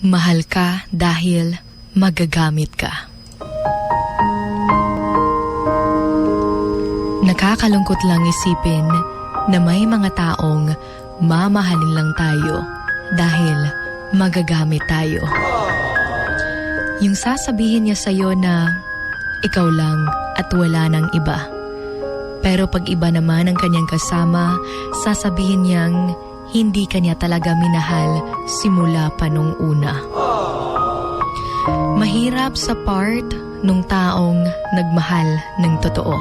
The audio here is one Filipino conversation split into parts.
Mahal ka dahil magagamit ka. Nakakalungkot lang isipin na may mga taong mamahalin lang tayo dahil magagamit tayo. Yung sasabihin niya sa'yo na ikaw lang at wala nang iba. Pero pag iba naman ang kanyang kasama, sasabihin niyang hindi kanya talaga minahal simula pa nung una. Mahirap sa part nung taong nagmahal ng totoo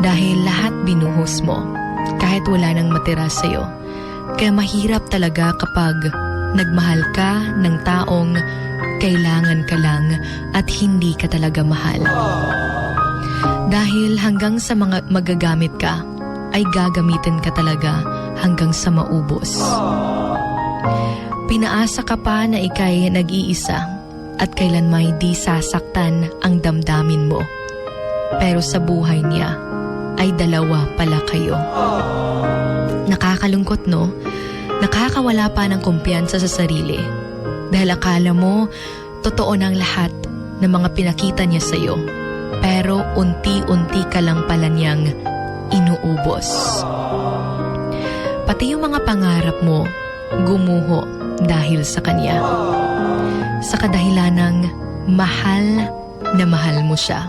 dahil lahat binuhos mo kahit wala nang matira sa'yo. Kaya mahirap talaga kapag nagmahal ka ng taong kailangan ka lang at hindi ka talaga mahal. Dahil hanggang sa mga magagamit ka, ay gagamitin ka talaga hanggang sa maubos. Pinaasa ka pa na ika'y nag-iisa at kailanmay di sasaktan ang damdamin mo. Pero sa buhay niya, ay dalawa pala kayo. Nakakalungkot, no? Nakakawala pa ng kumpiyansa sa sarili. Dahil akala mo, totoo ng lahat ng mga pinakita niya sa'yo. Pero unti-unti ka lang pala niyang inuubos. Pati yung mga pangarap mo, gumuho dahil sa kanya. Sa kadahilan ng mahal na mahal mo siya.